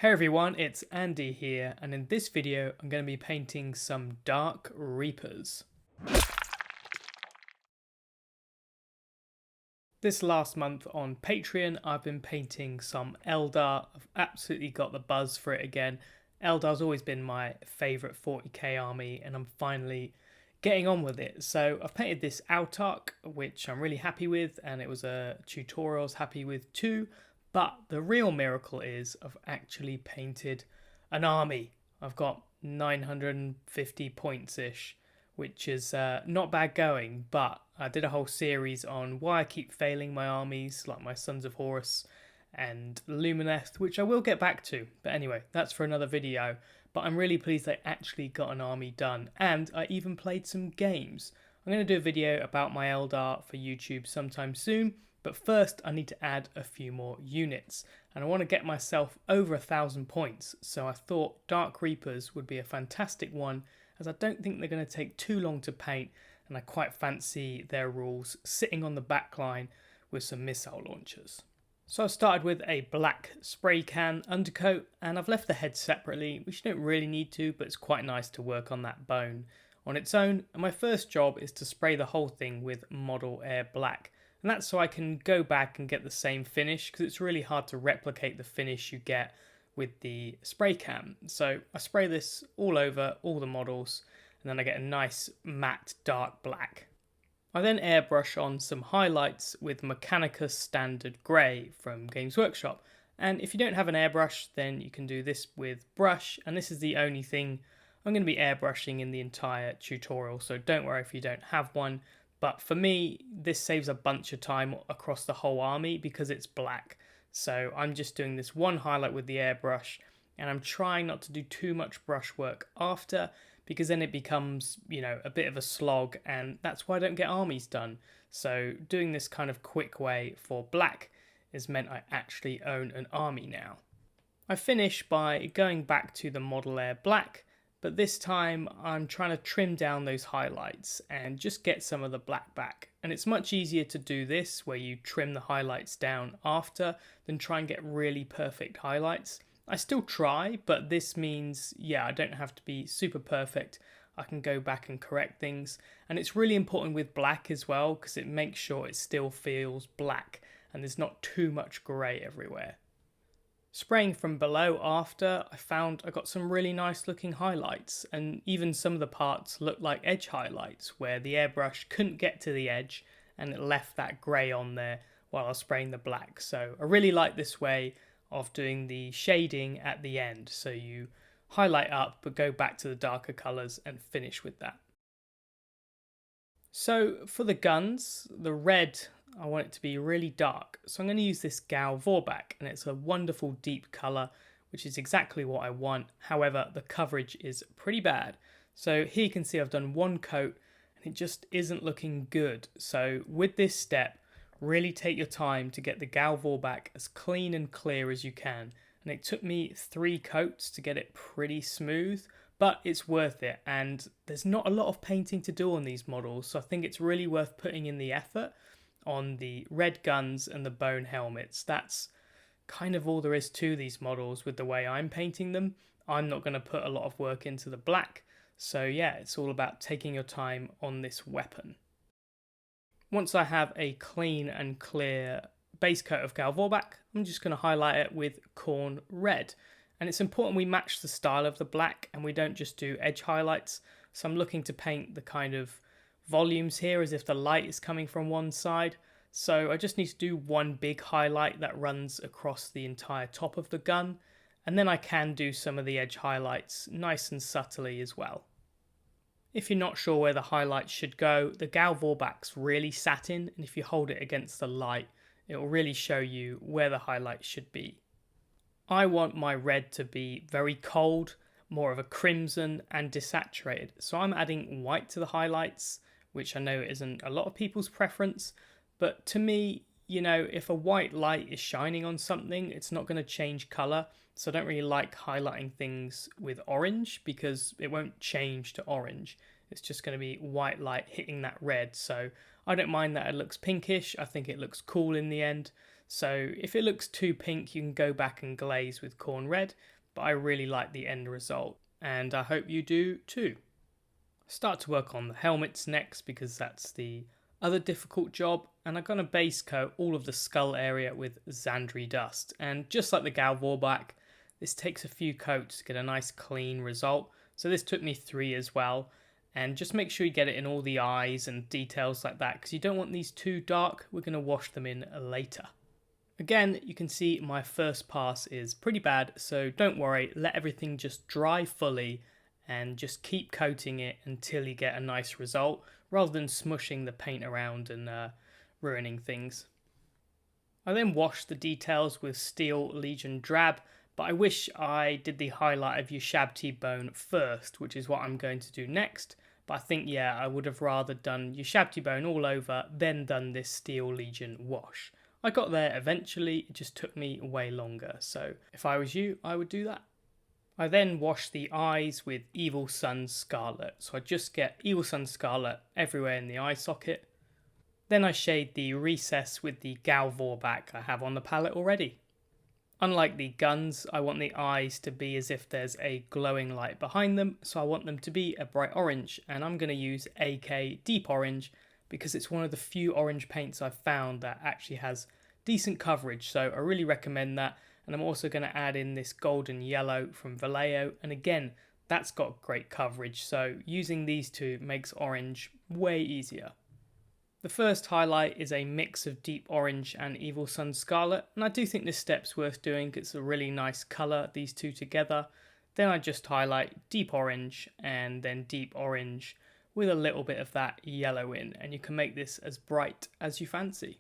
Hey everyone, it's Andy here, and in this video I'm going to be painting some Dark Reapers. This last month on Patreon I've been painting some ELDAR. I've absolutely got the buzz for it again. ELDAR's always been my favourite 40k army and I'm finally getting on with it. So I've painted this Autarch, which I'm really happy with, and it was a tutorial I was happy with too. But the real miracle is I've actually painted an army. I've got 950 points-ish, which is not bad going, but I did a whole series on why I keep failing my armies, like my Sons of Horus and Lumineth, which I will get back to. But anyway, that's for another video. But I'm really pleased I actually got an army done, and I even played some games. I'm going to do a video about my ELDAR for YouTube sometime soon. But first I need to add a few more units, and I want to get myself over 1,000 points, so I thought Dark Reapers would be a fantastic one, as I don't think they're going to take too long to paint, and I quite fancy their rules sitting on the back line with some missile launchers. So I started with a black spray can undercoat, and I've left the head separately, which you don't really need to, but it's quite nice to work on that bone on its own. And my first job is to spray the whole thing with Model Air Black. And that's so I can go back and get the same finish, because it's really hard to replicate the finish you get with the spray can. So I spray this all over all the models, and then I get a nice matte dark black. I then airbrush on some highlights with Mechanicus Standard Grey from Games Workshop. And if you don't have an airbrush, then you can do this with brush, and this is the only thing I'm going to be airbrushing in the entire tutorial, so don't worry if you don't have one. But for me, this saves a bunch of time across the whole army because it's black. So I'm just doing this one highlight with the airbrush, and I'm trying not to do too much brush work after, because then it becomes, a bit of a slog, and that's why I don't get armies done. So doing this kind of quick way for black has meant I actually own an army now. I finish by going back to the Model Air Black, but this time I'm trying to trim down those highlights and just get some of the black back. And it's much easier to do this where you trim the highlights down after than try and get really perfect highlights. I still try, but this means, I don't have to be super perfect. I can go back and correct things. And it's really important with black as well, because it makes sure it still feels black and there's not too much grey everywhere. Spraying from below after, I found I got some really nice looking highlights, and even some of the parts look like edge highlights where the airbrush couldn't get to the edge and it left that grey on there while I was spraying the black. So I really like this way of doing the shading at the end, so you highlight up but go back to the darker colours and finish with that. So for the guns, the red, I want it to be really dark, so I'm going to use this Vorbak, and it's a wonderful deep colour, which is exactly what I want. However, the coverage is pretty bad. So here you can see I've done one coat and it just isn't looking good. So with this step, really take your time to get the Vorbak as clean and clear as you can. And it took me 3 coats to get it pretty smooth, but it's worth it. And there's not a lot of painting to do on these models, so I think it's really worth putting in the effort on the red guns and the bone helmets. That's kind of all there is to these models with the way I'm painting them. I'm not going to put a lot of work into the black, so it's all about taking your time on this weapon. Once I have a clean and clear base coat of Vorbak, I'm just going to highlight it with Khorne Red. And it's important we match the style of the black and we don't just do edge highlights. So I'm looking to paint the kind of volumes here as if the light is coming from one side. So I just need to do one big highlight that runs across the entire top of the gun, and then I can do some of the edge highlights nice and subtly as well. If you're not sure where the highlights should go, the Vorbak's really satin, and if you hold it against the light it will really show you where the highlights should be. I want my red to be very cold, more of a crimson and desaturated, so I'm adding white to the highlights, which I know isn't a lot of people's preference, but to me, if a white light is shining on something, it's not going to change colour, so I don't really like highlighting things with orange because it won't change to orange. It's just going to be white light hitting that red, so I don't mind that it looks pinkish. I think it looks cool in the end, So if it looks too pink, you can go back and glaze with Khorne Red, but I really like the end result, and I hope you do too. Start to work on the helmets next because that's the other difficult job, and I'm going to base coat all of the skull area with Zandri Dust, and just like the Vorbak, this takes a few coats to get a nice clean result, so this took me 3 as well, and just make sure you get it in all the eyes and details like that because you don't want these too dark. We're going to wash them in later. Again, you can see my first pass is pretty bad, so don't worry, let everything just dry fully and just keep coating it until you get a nice result, rather than smushing the paint around and ruining things. I then washed the details with Steel Legion Drab, but I wish I did the highlight of Ushabti Bone first, which is what I'm going to do next. But I think, yeah, I would have rather done Ushabti Bone all over, then done this Steel Legion wash. I got there eventually, it just took me way longer, so if I was you, I would do that. I then wash the eyes with Evil Sunz Scarlett, so I just get Evil Sunz Scarlett everywhere in the eye socket. Then I shade the recess with the Vorbak I have on the palette already. Unlike the guns, I want the eyes to be as if there's a glowing light behind them, so I want them to be a bright orange, and I'm going to use AK Deep Orange because it's one of the few orange paints I've found that actually has decent coverage, so I really recommend that. And I'm also going to add in this golden yellow from Vallejo, and again, that's got great coverage, so using these two makes orange way easier. The first highlight is a mix of deep orange and Evil Sunz Scarlet, and I do think this step's worth doing. It's a really nice colour, these two together. Then I just highlight deep orange and then deep orange with a little bit of that yellow in, and you can make this as bright as you fancy.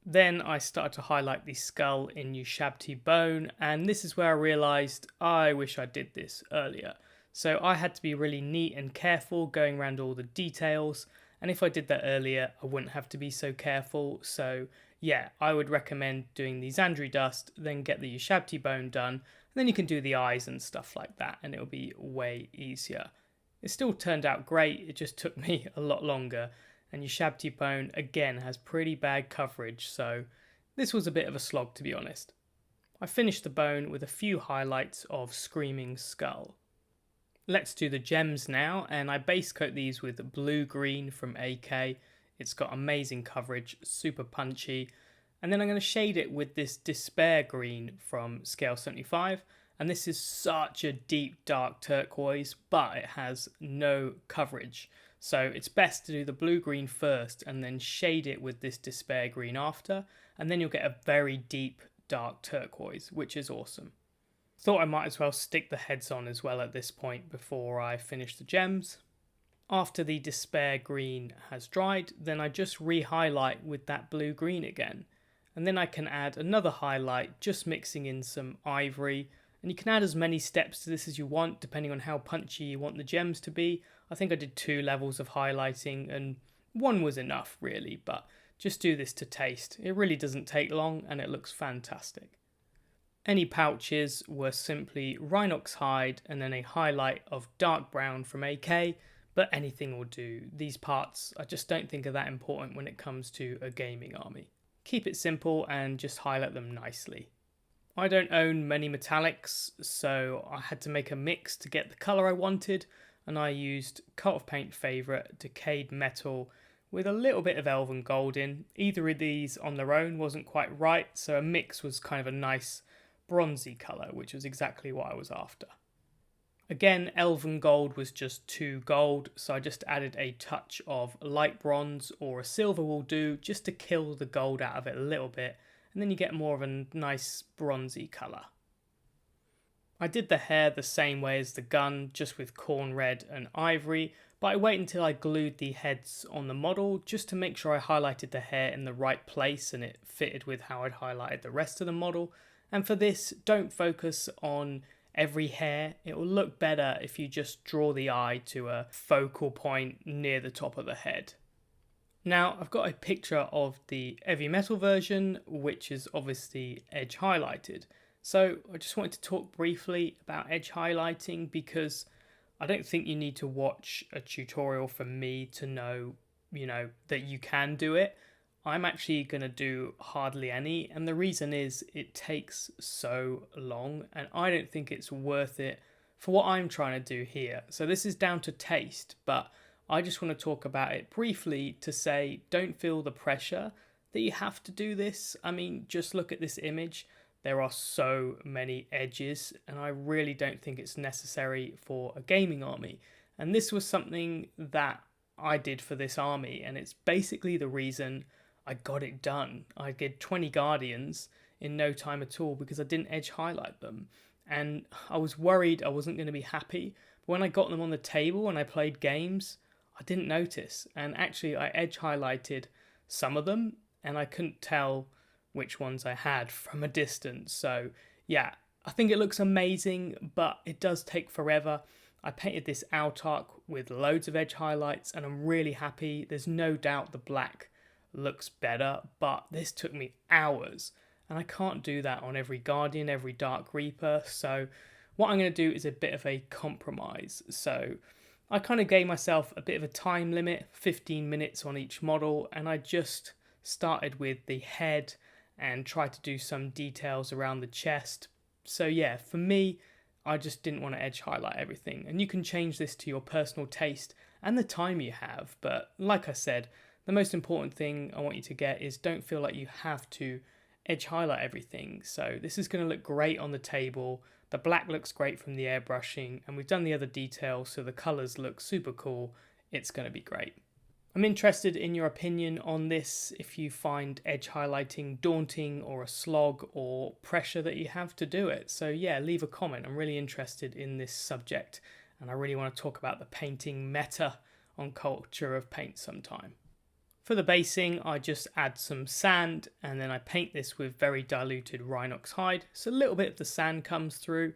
Then I started to highlight the skull in Ushabti Bone, and this is where I realised I wish I did this earlier. So I had to be really neat and careful going around all the details, and if I did that earlier I wouldn't have to be so careful. So yeah, I would recommend doing the Zandri Dust, then get the Ushabti Bone done, and then you can do the eyes and stuff like that, and it'll be way easier. It still turned out great, it just took me a lot longer, and Ushabti Bone again has pretty bad coverage, so this was a bit of a slog to be honest. I finished the bone with a few highlights of Screaming Skull. Let's do the gems now, and I base coat these with Blue Green from AK. It's got amazing coverage, super punchy, and then I'm going to shade it with this Despair Green from Scale 75, and this is such a deep dark turquoise, but it has no coverage. So it's best to do the blue-green first and then shade it with this Despair Green after, and then you'll get a very deep dark turquoise, which is awesome. Thought I might as well stick the heads on as well at this point before I finish the gems. After the Despair Green has dried, then I just re-highlight with that blue-green again. And then I can add another highlight, just mixing in some Ivory. And you can add as many steps to this as you want, depending on how punchy you want the gems to be. I think I did 2 levels of highlighting, and 1 was enough really, but just do this to taste. It really doesn't take long, and it looks fantastic. Any pouches were simply Rhinox hide, and then a highlight of dark brown from AK, but anything will do. These parts I just don't think are that important when it comes to a gaming army. Keep it simple and just highlight them nicely. I don't own many metallics, so I had to make a mix to get the colour I wanted, and I used Cult of Paint favourite Decayed Metal with a little bit of Elven Gold in. Either of these on their own wasn't quite right, so a mix was kind of a nice bronzy colour, which was exactly what I was after. Again, Elven Gold was just 2 gold, so I just added a touch of light bronze or a silver will do, just to kill the gold out of it a little bit, and then you get more of a nice bronzy colour. I did the hair the same way as the gun, just with Khorne Red and Ivory, but I wait until I glued the heads on the model just to make sure I highlighted the hair in the right place and it fitted with how I'd highlighted the rest of the model. And for this, don't focus on every hair. It will look better if you just draw the eye to a focal point near the top of the head. Now I've got a picture of the Heavy Metal version, which is obviously edge highlighted. So I just wanted to talk briefly about edge highlighting because I don't think you need to watch a tutorial from me to know, that you can do it. I'm actually going to do hardly any, and the reason is it takes so long and I don't think it's worth it for what I'm trying to do here. So this is down to taste, but I just want to talk about it briefly to say don't feel the pressure that you have to do this. I mean, just look at this image. There are so many edges and I really don't think it's necessary for a gaming army. And this was something that I did for this army, and it's basically the reason I got it done. I did 20 Guardians in no time at all because I didn't edge highlight them. And I was worried I wasn't going to be happy. But when I got them on the table and I played games, I didn't notice. And actually I edge highlighted some of them and I couldn't tell which ones I had from a distance. So yeah, I think it looks amazing, but it does take forever. I painted this Autarch with loads of edge highlights and I'm really happy. There's no doubt the black looks better, but this took me hours and I can't do that on every Guardian, every Dark Reaper. So what I'm going to do is a bit of a compromise. So I kind of gave myself a bit of a time limit, 15 minutes on each model, and I just started with the head and tried to do some details around the chest. So yeah, for me, I just didn't want to edge highlight everything. And you can change this to your personal taste and the time you have. But like I said, the most important thing I want you to get is don't feel like you have to edge highlight everything. So this is going to look great on the table. The black looks great from the airbrushing, and we've done the other details so the colours look super cool. It's going to be great. I'm interested in your opinion on this, if you find edge highlighting daunting or a slog or pressure that you have to do it. So yeah, leave a comment. I'm really interested in this subject and I really want to talk about the painting meta on Culture of Paint sometime. For the basing, I just add some sand and then I paint this with very diluted Rhinox hide, so a little bit of the sand comes through.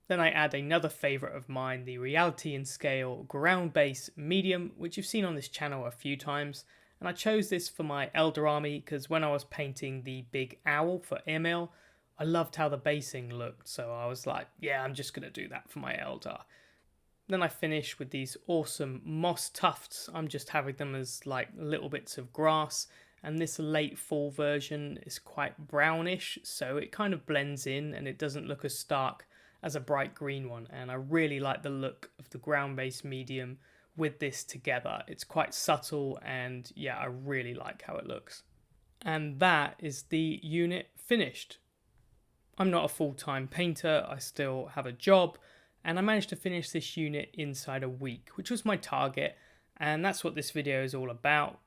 Then I add another favourite of mine, the Reality in Scale Ground Base Medium, which you've seen on this channel a few times. And I chose this for my Eldar army because when I was painting the big owl for Emil, I loved how the basing looked. So I was like, yeah, I'm just going to do that for my Eldar. Then I finish with these awesome moss tufts. I'm just having them as like little bits of grass. And this late fall version is quite brownish, so it kind of blends in and it doesn't look as stark as a bright green one. And I really like the look of the ground-based medium with this together. It's quite subtle and yeah, I really like how it looks. And that is the unit finished. I'm not a full-time painter, I still have a job, and I managed to finish this unit inside a week, which was my target, and that's what this video is all about.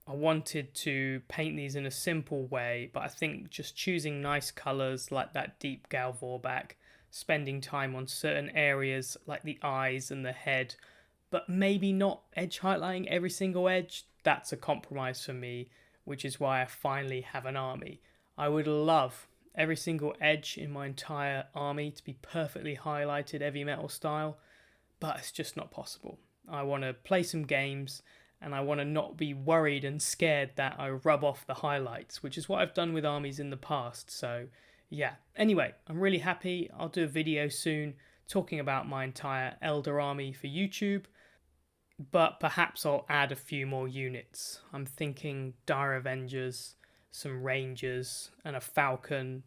I wanted to paint these in a simple way, but I think just choosing nice colours like that deep Gal Vorbak, spending time on certain areas like the eyes and the head, but maybe not edge highlighting every single edge, that's a compromise for me, which is why I finally have an army. I would love every single edge in my entire army to be perfectly highlighted heavy metal style, but it's just not possible. I want to play some games and I want to not be worried and scared that I rub off the highlights, which is what I've done with armies in the past. So yeah, anyway, I'm really happy. I'll do a video soon talking about my entire Eldar army for YouTube, but perhaps I'll add a few more units. I'm thinking Dire Avengers, some Rangers and a Falcon,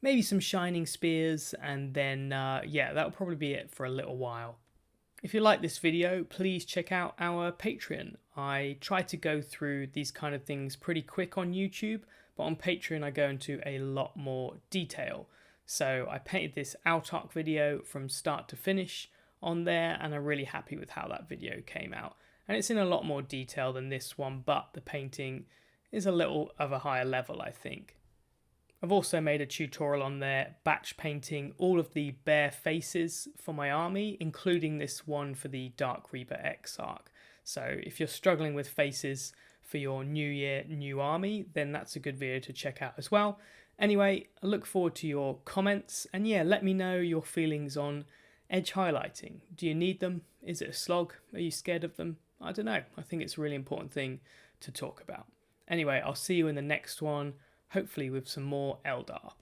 maybe some Shining Spears, and then yeah, that'll probably be it for a little while. If you like this video, please check out our Patreon. I try to go through these kind of things pretty quick on YouTube, but on Patreon I go into a lot more detail. So I painted this Autarch video from start to finish on there, and I'm really happy with how that video came out. And it's in a lot more detail than this one, but the painting is a little of a higher level, I think. I've also made a tutorial on there batch painting all of the bare faces for my army, including this one for the Dark Reaper Exarch. So if you're struggling with faces for your new year, new army, then that's a good video to check out as well. Anyway, I look forward to your comments, and yeah, let me know your feelings on edge highlighting. Do you need them? Is it a slog? Are you scared of them? I don't know. I think it's a really important thing to talk about. Anyway, I'll see you in the next one, hopefully with some more Eldar.